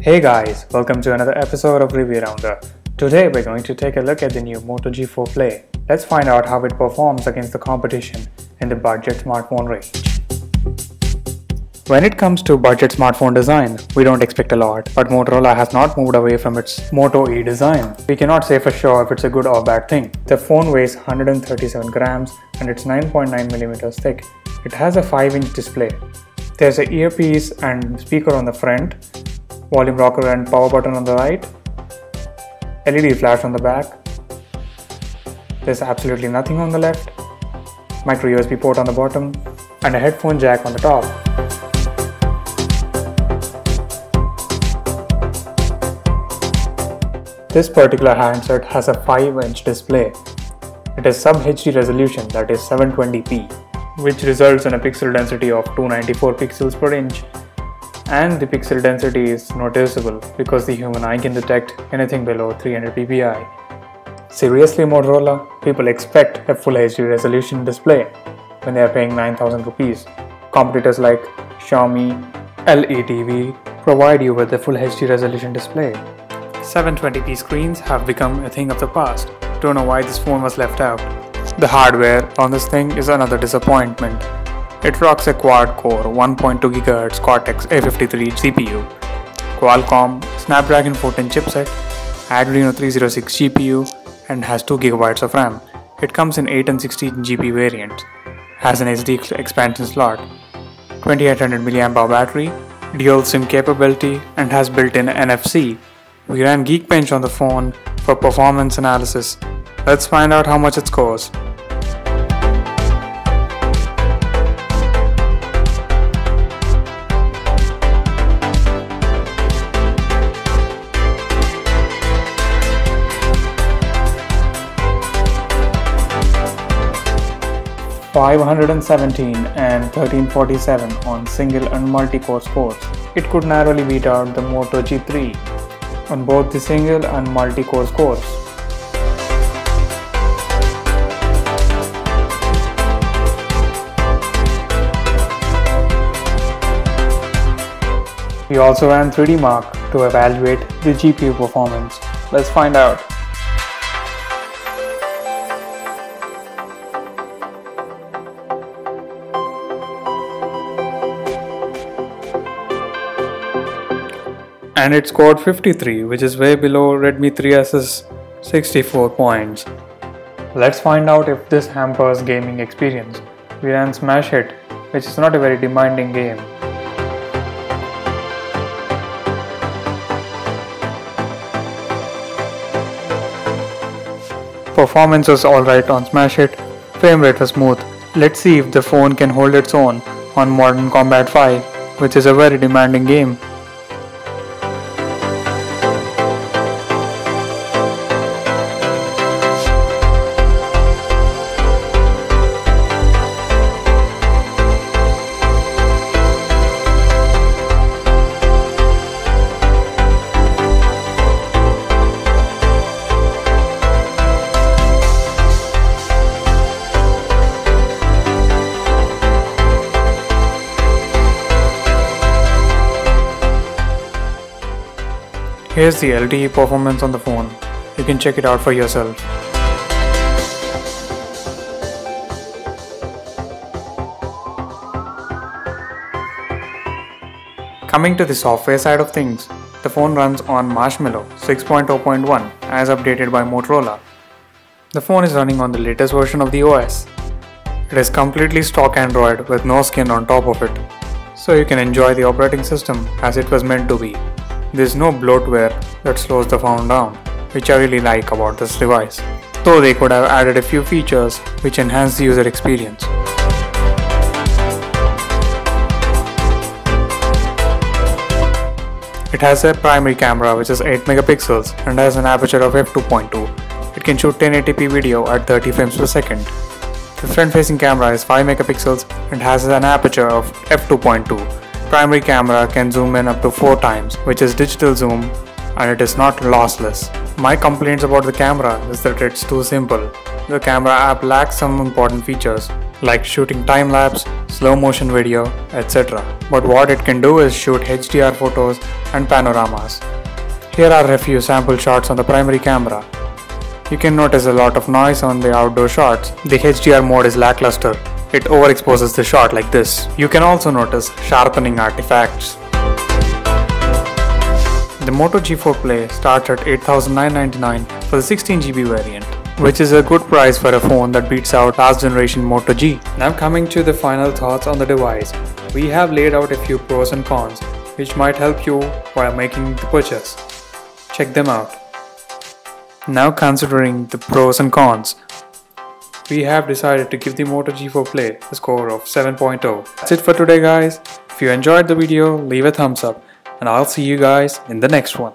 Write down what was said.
Hey guys, welcome to another episode of Review Rounder. Today we're going to take a look at the new Moto G4 Play. Let's find out how it performs against the competition in the budget smartphone range. When it comes to budget smartphone design, we don't expect a lot, but Motorola has not moved away from its Moto E design. We cannot say for sure if it's a good or bad thing. The phone weighs 137 grams and it's 9.9mm thick. It has a 5-inch display. There's an earpiece and speaker on the front, volume rocker and power button on the right, LED flash on the back. There's absolutely nothing on the left, micro USB port on the bottom, and a headphone jack on the top. This particular handset has a 5-inch display. It has sub-HD resolution, that is 720p, which results in a pixel density of 294 pixels per inch. And the pixel density is noticeable because the human eye can detect anything below 300 ppi. Seriously Motorola, people expect a full HD resolution display when they are paying 9,000 rupees. Competitors like Xiaomi, LETV provide you with a full HD resolution display. 720p screens have become a thing of the past. Don't know why this phone was left out. The hardware on this thing is another disappointment. It rocks a quad-core 1.2 GHz Cortex-A53 CPU, Qualcomm Snapdragon 410 chipset, Adreno 306 GPU, and has 2 GB of RAM. It comes in 8 and 16 GB variants, has an SD expansion slot, 2800 mAh battery, dual SIM capability, and has built-in NFC. We ran Geekbench on the phone for performance analysis. Let's find out how much it scores. .517 and 1347 on single and multi-core scores. It could narrowly beat out the Moto G4 on both the single and multi-core scores. We also ran 3D Mark to evaluate the GPU performance. Let's find out. And it scored 53, which is way below Redmi 3S's 64 points. Let's find out if this hampers gaming experience. We ran Smash Hit, which is not a very demanding game. Performance was alright on Smash Hit, frame rate was smooth. Let's see if the phone can hold its own on Modern Combat 5, which is a very demanding game. Here's the LTE performance on the phone. You can check it out for yourself. Coming to the software side of things, the phone runs on Marshmallow 6.0.1 as updated by Motorola. The phone is running on the latest version of the OS. It is completely stock Android with no skin on top of it, so you can enjoy the operating system as it was meant to be. There's no bloatware that slows the phone down, which I really like about this device, though they could have added a few features which enhance the user experience. It has a primary camera which is 8 megapixels and has an aperture of f2.2. It can shoot 1080p video at 30 frames per second. The front-facing camera is 5 megapixels and has an aperture of f2.2. Primary camera can zoom in up to 4 times, which is digital zoom, and it is not lossless. My complaints about the camera is that it's too simple. The camera app lacks some important features. like shooting time-lapse, slow motion video, etc. But what it can do is shoot HDR photos and panoramas. Here are a few sample shots on the primary camera. You can notice a lot of noise on the outdoor shots. The HDR mode is lackluster. It overexposes the shot like this. You can also notice sharpening artifacts. The Moto G4 Play starts at $8,999 for the 16GB variant, which is a good price for a phone that beats out last generation Moto G. Now coming to the final thoughts on the device, we have laid out a few pros and cons which might help you while making the purchase. Check them out. Now considering the pros and cons, we have decided to give the Moto G4 Play a score of 7.0. That's it for today guys. If you enjoyed the video, leave a thumbs up and I'll see you guys in the next one.